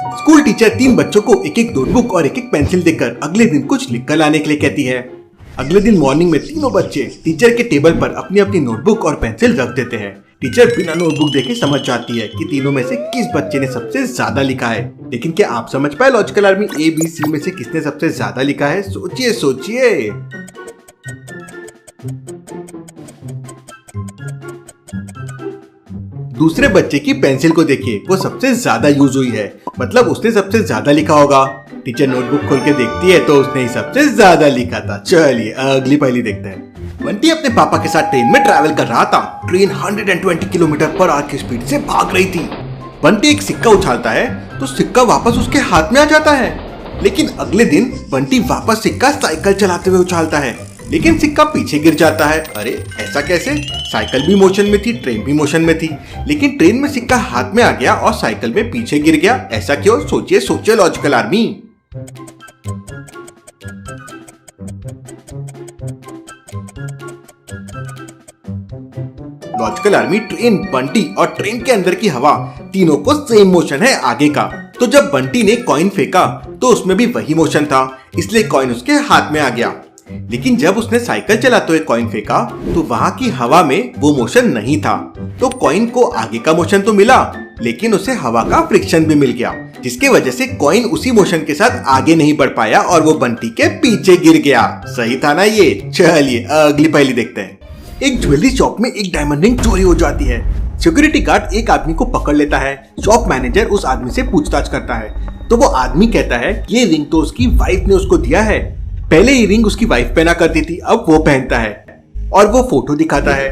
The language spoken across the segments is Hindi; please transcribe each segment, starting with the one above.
स्कूल टीचर 3 बच्चों को एक एक नोटबुक और एक एक पेंसिल देकर अगले दिन कुछ लिख कर लाने के लिए कहती है। अगले दिन मॉर्निंग में तीनों बच्चे टीचर के टेबल पर अपनी अपनी नोटबुक और पेंसिल रख देते हैं। टीचर बिना नोटबुक देखे समझ जाती है कि तीनों में से किस बच्चे ने सबसे ज्यादा लिखा है। लेकिन क्या आप समझ पाए लॉजिकल आर्मी ABC में से किसने सबसे ज्यादा लिखा है? सोचिए सोचिए। दूसरे बच्चे की पेंसिल को देखिए, वो सबसे ज्यादा यूज हुई है, मतलब उसने सबसे ज्यादा लिखा होगा। टीचर नोटबुक खोल के देखती है तो उसने ही सबसे ज्यादा लिखा था। चलिए अगली पहेली देखते हैं। बंटी अपने पापा के साथ ट्रेन में ट्रैवल कर रहा था। ट्रेन 120 किलोमीटर पर आवर की स्पीड से भाग रही थी। बंटी एक सिक्का उछालता है तो सिक्का वापस उसके हाथ में आ जाता है। लेकिन अगले दिन बंटी वापस सिक्का साइकिल चलाते हुए उछालता है, लेकिन सिक्का पीछे गिर जाता है। अरे ऐसा कैसे? साइकिल भी मोशन में थी, ट्रेन भी मोशन में थी, लेकिन ट्रेन में सिक्का हाथ में आ गया और साइकिल में पीछे गिर गया। ऐसा क्यों? सोचिए सोचिए logical army. Logical army, train, Bunty और ट्रेन के अंदर की हवा तीनों को सेम मोशन है आगे का। तो जब बंटी ने कॉइन फेंका तो उसमें भी वही मोशन था, इसलिए कॉइन उसके हाथ में आ गया। लेकिन जब उसने साइकिल चलाते हुए कॉइन फेंका तो वहां की हवा में वो मोशन नहीं था। तो कॉइन को आगे का मोशन तो मिला, लेकिन उसे हवा का फ्रिक्शन भी मिल गया, जिसके वजह से कॉइन उसी मोशन के साथ आगे नहीं बढ़ पाया और वो बंटी के पीछे गिर गया। सही था ना ये? चलिए अगली पहेली देखते हैं। एक ज्वेलरी शॉप में एक डायमंड रिंग चोरी हो जाती है। सिक्योरिटी गार्ड एक आदमी को पकड़ लेता है। शॉप मैनेजर उस आदमी से पूछताछ करता है तो वो आदमी कहता है ये रिंग तो उसकी वाइफ ने उसको दिया है। पहले ये रिंग उसकी वाइफ पहना करती थी, अब वो पहनता है। और वो फोटो दिखाता है।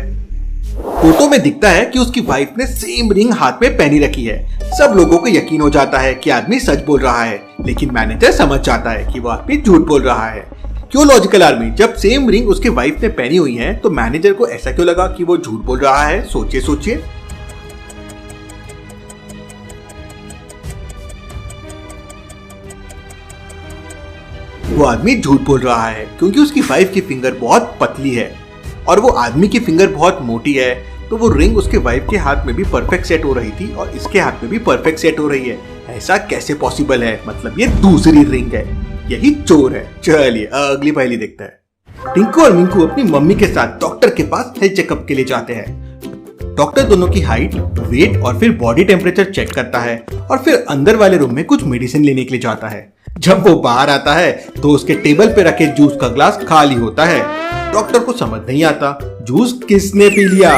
फोटो में दिखता है कि उसकी वाइफ ने सेम रिंग हाथ में पहनी रखी है। सब लोगों को यकीन हो जाता है कि आदमी सच बोल रहा है, लेकिन मैनेजर समझ जाता है कि वो आदमी झूठ बोल रहा है। क्यों लॉजिकल आर्मी? जब सेम रिंग उसकी वाइफ ने पहनी हुई है तो मैनेजर को ऐसा क्यों लगा कि वो झूठ बोल रहा है? सोचिए सोचिए। वो आदमी झूठ बोल रहा है क्योंकि उसकी वाइफ की फिंगर बहुत पतली है और वो आदमी की फिंगर बहुत मोटी है। तो वो रिंग उसके वाइफ के हाथ में भी परफेक्ट सेट हो रही थी और इसके हाथ में भी परफेक्ट सेट हो रही है। ऐसा कैसे पॉसिबल है? मतलब ये दूसरी रिंग है, यही चोर है। चलिए अगली पहेली देखते हैं। टिंकू और मिंकू अपनी मम्मी के साथ डॉक्टर के पास हेल्थ चेकअप के लिए जाते हैं। डॉक्टर दोनों की हाइट, वेट और फिर बॉडी टेम्परेचर चेक करता है और फिर अंदर वाले रूम में कुछ मेडिसिन लेने के लिए जाता है। जब वो बाहर आता है तो उसके टेबल पे रखे जूस का ग्लास खाली होता है। डॉक्टर को समझ नहीं आता जूस किसने पी लिया,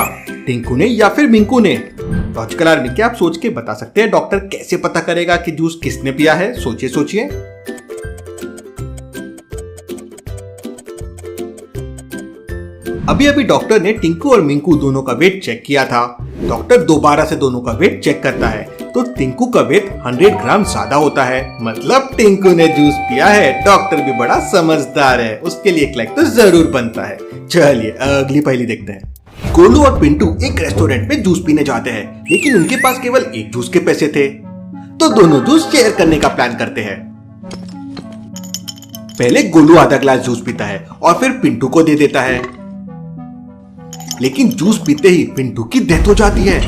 टिंकू ने या फिर मिंकू ने। लॉजिकल आर्मी, क्या आप सोच के बता सकते हैं डॉक्टर कैसे पता करेगा कि जूस किसने पिया है? सोचिए सोचिए। अभी अभी डॉक्टर ने टिंकू और मिंकू दोनों का वेट चेक किया था। डॉक्टर दोबारा से दोनों का वेट चेक करता है तो टिंकू का वेट 100 ग्राम ज्यादा होता है, मतलब टिंकू ने जूस पिया है। डॉक्टर भी बड़ा समझदार है, उसके लिए एक लाइक तो जरूर बनता है। चलिए अगली पहेली देखते हैं। गोलू और पिंटू एक रेस्टोरेंट में जूस पीने जाते हैं, लेकिन उनके पास केवल एक जूस के पैसे थे। तो दोनों जूस शेयर करने का प्लान करते हैं। पहले गोलू आधा ग्लास जूस पीता है और फिर पिंटू को दे देता है, लेकिन जूस पीते ही पिंटू की डेथ हो जाती है।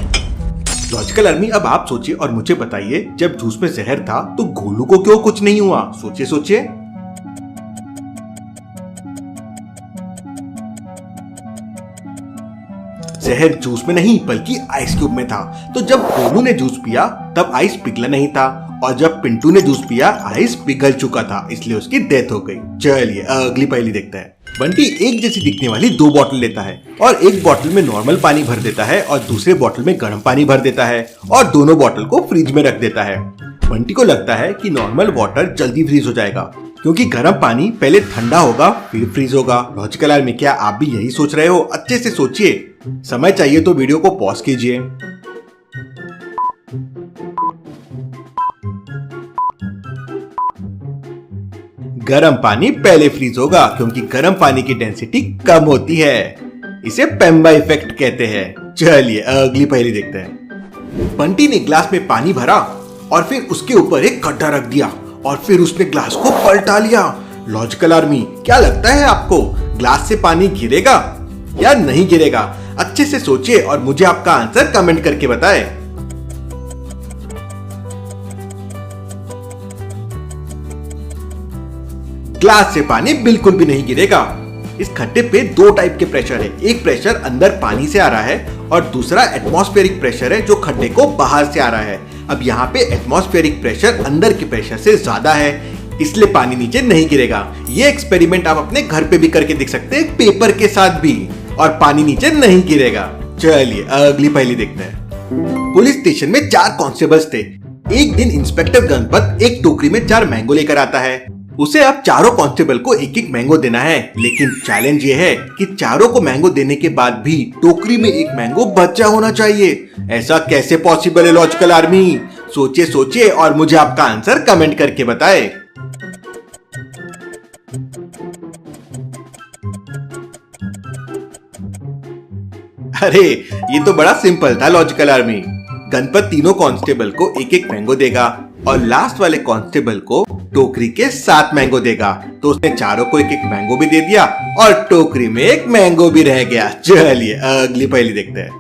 लॉजिकल आर्मी, अब आप सोचिए और मुझे बताइए, जब जूस में जहर था तो गोलू को क्यों कुछ नहीं हुआ? सोचिए सोचिए। जहर जूस में नहीं बल्कि आइस क्यूब में था। तो जब गोलू ने जूस पिया तब आइस पिघला नहीं था और जब पिंटू ने जूस पिया आइस पिघल चुका था, इसलिए उसकी डेथ हो गई। चलिए अगली पहेली देखते हैं। बंटी एक जैसी दिखने वाली 2 बोतल लेता है और एक बोतल में नॉर्मल पानी भर देता है और दूसरे बोतल में गर्म पानी भर देता है और दोनों बोतल को फ्रिज में रख देता है। बंटी को लगता है कि नॉर्मल वाटर जल्दी फ्रीज हो जाएगा क्योंकि गर्म पानी पहले ठंडा होगा फिर फ्रीज होगा। लॉजिकल आर्मी, क्या आप भी यही सोच रहे हो? अच्छे से सोचिए। समय चाहिए तो वीडियो को पॉज कीजिए। गर्म पानी पहले फ्रीज होगा क्योंकि गर्म पानी की डेंसिटी कम होती है, इसे पेम्बा इफेक्ट कहते हैं। चलिए अगली पहेली देखते हैं। बंटी ने ग्लास में पानी भरा और फिर उसके ऊपर एक गड्ढा रख दिया और फिर उसने ग्लास को पलटा लिया। लॉजिकल आर्मी, क्या लगता है आपको, ग्लास से पानी गिरेगा या नहीं गिरेगा? अच्छे से सोचिए और मुझे आपका आंसर कमेंट करके बताएं। ग्लास से पानी बिल्कुल भी नहीं गिरेगा। इस खड्डे पे दो टाइप के प्रेशर है, एक प्रेशर अंदर पानी से आ रहा है और दूसरा एटमॉस्फेरिक प्रेशर है जो खड्डे को बाहर से आ रहा है। अब यहाँ पे एटमॉस्फेरिक प्रेशर अंदर के प्रेशर से ज्यादा है, इसलिए पानी नीचे नहीं गिरेगा। ये एक्सपेरिमेंट आप अपने घर पे भी करके देख सकते हैं, पेपर के साथ भी, और पानी नीचे नहीं गिरेगा। चलिए अगली पहेली देखते हैं। पुलिस स्टेशन में 4 कांस्टेबल्स थे। एक दिन इंस्पेक्टर गणपत एक टोकरी में 4 मैंगो लेकर आता है। उसे अब चारों कांस्टेबल को एक एक मैंगो देना है, लेकिन चैलेंज ये है कि चारों को मैंगो देने के बाद भी टोकरी में एक मैंगो बचा होना चाहिए। ऐसा कैसे पॉसिबल है लॉजिकल आर्मी? सोचिए सोचिए और मुझे आपका आंसर कमेंट करके बताएं। अरे ये तो बड़ा सिंपल था लॉजिकल आर्मी। गणपत तीनों कांस्टेबल को एक एक मैंगो देगा और लास्ट वाले कांस्टेबल को टोकरी के 7 मैंगो देगा, तो उसने चारों को एक एक मैंगो भी दे दिया और टोकरी में एक मैंगो भी रह गया। चलिए अगली पहेली देखते हैं।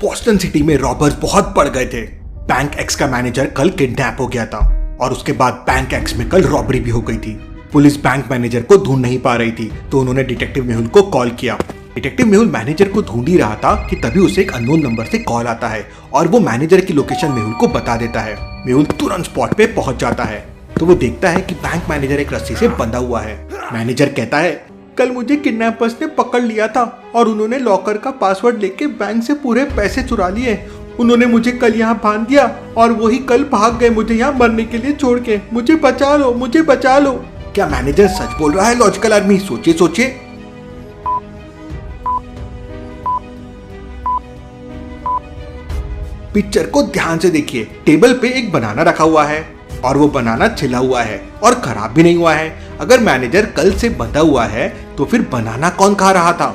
बोस्टन सिटी में रॉबर्स बहुत बढ़ गए थे। बैंक एक्स का मैनेजर कल किडनैप हो गया था और उसके बाद बैंक एक्स में कल रॉबरी भी हो गई थी। पुलिस बैंक मैनेजर को ढूंढ नहीं पा रही थी, तो उन्होंने डिटेक्टिव मेहुल को कॉल किया। डिटेक्टिव मेहुल मैनेजर को ढूंढ ही रहा था कि तभी उसे एक अननोन नंबर से कॉल आता है और वो मैनेजर की लोकेशन मेहुल को बता देता है। मेहुल तुरंत स्पॉट पे पहुंच जाता है, तो वो देखता है कि बैंक मैनेजर एक रस्सी से बंधा हुआ है। मैनेजर कहता है, कल मुझे किडनैपर्स ने पकड़ लिया था और उन्होंने लॉकर का पासवर्ड लेके बैंक से पूरे पैसे चुरा लिए। उन्होंने मुझे कल यहाँ बांध दिया और वही कल भाग गए मुझे यहाँ मरने के लिए छोड़ के। मुझे बचा लो, मुझे बचा लो। क्या मैनेजर सच बोल रहा है लॉजिकल आर्मी? सोचिए सोचिए। पिक्चर को ध्यान से देखिए। टेबल पे एक बनाना रखा हुआ है और वो बनाना छिला हुआ है और खराब भी नहीं हुआ है। अगर मैनेजर कल से बंधा हुआ है तो फिर बनाना कौन खा रहा था?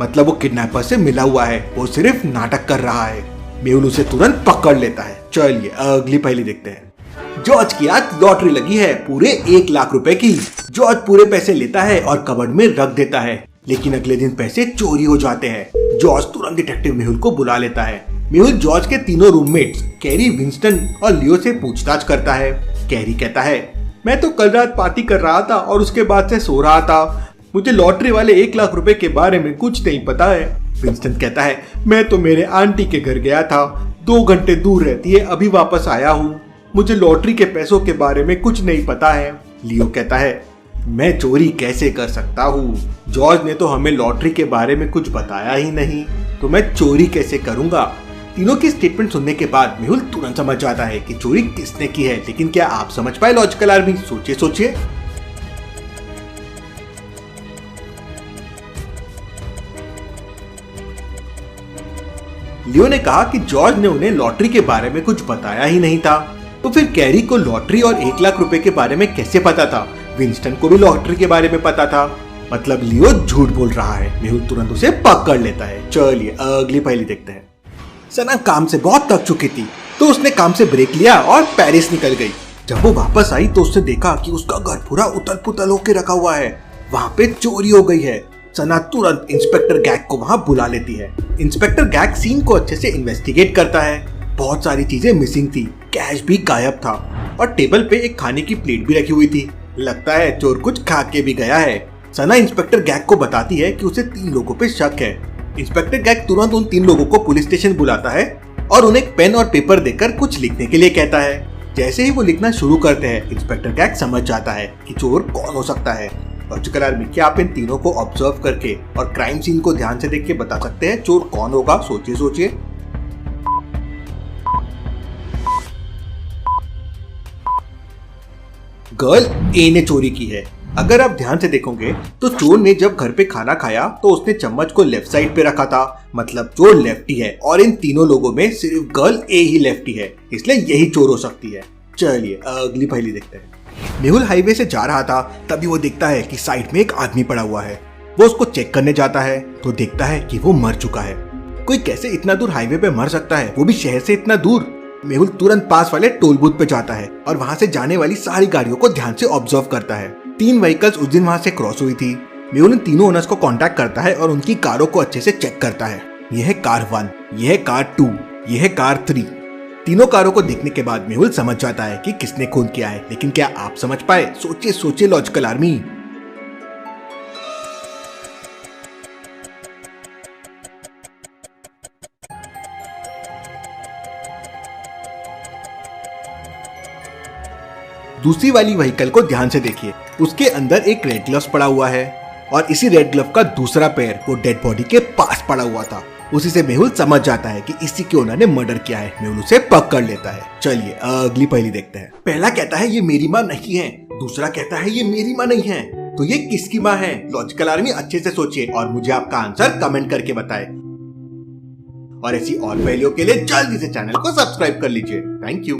मतलब वो किडनैपर से मिला हुआ है, वो सिर्फ नाटक कर रहा है। मेहुल उसे तुरंत पकड़ लेता है। चलिए अगली पहेली देखते हैं। जॉर्ज की आज लॉटरी लगी है पूरे 1 लाख रुपए की। जॉर्ज पूरे पैसे लेता है और कबर्ड में रख देता है, लेकिन अगले दिन पैसे चोरी हो जाते हैं। जॉर्ज तुरंत डिटेक्टिव मेहुल को बुला लेता है। मेहुल जॉर्ज के तीनों रूममेट्स कैरी, विंस्टन और लियो से पूछताछ करता है। कैरी कहता है, मैं तो कल रात पार्टी कर रहा था और उसके बाद से सो रहा था। मुझे लॉटरी वाले 1 लाख रुपए के बारे में कुछ नहीं पता है। विंस्टन कहता है, मैं तो मेरे आंटी के घर गया था, 2 घंटे दूर रहती है, अभी वापस आया हूँ। मुझे लॉटरी के पैसों के बारे में कुछ नहीं पता है। लियो कहता है, मैं चोरी कैसे कर सकता हूँ? जॉर्ज ने तो हमें लॉटरी के बारे में कुछ बताया ही नहीं, तो मैं चोरी कैसे करूंगा? तीनों की स्टेटमेंट सुनने के बाद मेहुल तुरंत समझ जाता है कि चोरी किसने की है, लेकिन क्या आप समझ पाए लॉजिकल आर्मी? सोचिए सोचिए। लियो ने कहा कि जॉर्ज ने उन्हें लॉटरी के बारे में कुछ बताया ही नहीं था, तो फिर कैरी को लॉटरी और 1 लाख रुपए के बारे में कैसे पता था? विंस्टन को भी लॉटरी के बारे में पता था, मतलब लियो झूठ बोल रहा है। मेहुल तुरंत उसे पकड़ लेता है। चलिए अगली पहेली देखते हैं। सना काम से बहुत थक चुकी थी, तो उसने काम से ब्रेक लिया और पेरिस निकल गई। जब वो वापस आई तो उसने देखा कि उसका घर पूरा उतल पुतल होके रखा हुआ है, वहाँ पे चोरी हो गई है। सना तुरंत इंस्पेक्टर गैग को वहाँ बुला लेती है। इंस्पेक्टर गैग सीन को अच्छे से इन्वेस्टिगेट करता है। बहुत सारी चीजें मिसिंग थी, कैश भी गायब था और टेबल पे एक खाने की प्लेट भी रखी हुई थी। लगता है चोर कुछ खा के भी गया है। सना इंस्पेक्टर गैग को बताती है कि उसे 3 लोगों पे शक है। इंस्पेक्टर गैग तुरंत उन 3 लोगों को पुलिस स्टेशन बुलाता है और उन्हें पेन और पेपर देकर कुछ लिखने के लिए कहता है। जैसे ही वो लिखना शुरू करते हैं, इंस्पेक्टर गैग समझ जाता है कि चोर कौन हो सकता है। लॉजिकल आर्मी, क्या आप इन तीनों को ऑब्जर्व करके और क्राइम सीन को ध्यान से देख के बता सकते हैं चोर कौन होगा? सोचिए सोचिए। गर्ल ए ने चोरी की है। अगर आप ध्यान से देखोगे तो चोर ने जब घर पे खाना खाया तो उसने चम्मच को लेफ्ट साइड पे रखा था, मतलब चोर लेफ्टी है और इन तीनों लोगों में सिर्फ गर्ल ए ही लेफ्टी है, इसलिए यही चोर हो सकती है। चलिए अगली पहेली देखते हैं। मेहुल हाईवे से जा रहा था, तभी वो देखता है कि साइड में एक आदमी पड़ा हुआ है। वो उसको चेक करने जाता है तो देखता है कि वो मर चुका है। कोई कैसे इतना दूर हाईवे पे मर सकता है, वो भी शहर से इतना दूर? मेहुल तुरंत पास वाले टोल बूथ पे जाता है और वहाँ से जाने वाली सारी गाड़ियों को ध्यान से ऑब्जर्व करता है। 3 व्हीकल्स उस दिन वहाँ से क्रॉस हुई थी। मेहुल उन तीनों ओनर्स को कांटेक्ट करता है और उनकी कारों को अच्छे से चेक करता है। यह है कार 1, यह है कार 2, यह है कार 3। तीनों कारों को देखने के बाद मेहुल समझ जाता है कि किसने खून किया है, लेकिन क्या आप समझ पाए? सोचिए सोचिए लॉजिकल आर्मी। दूसरी वाली व्हीकल को ध्यान से देखिए, उसके अंदर एक रेड ग्लव्स पड़ा हुआ है और इसी रेड ग्लव का दूसरा पैर वो डेड बॉडी के पास पड़ा हुआ था। उसी से मेहुल समझ जाता है कि इसी के ओनर ने मर्डर किया है। मेहुल उसे पकड़ लेता है। चलिए अगली पहेली देखते हैं। पहला कहता है ये मेरी माँ नहीं है, दूसरा कहता है ये मेरी माँ नहीं है, तो ये किसकी माँ है? लॉजिकल आर्मी अच्छे से सोचिए और मुझे आपका आंसर कमेंट करके बताएं। और ऐसी और पहेलियों के लिए जल्दी से चैनल को सब्सक्राइब कर लीजिए। Thank you.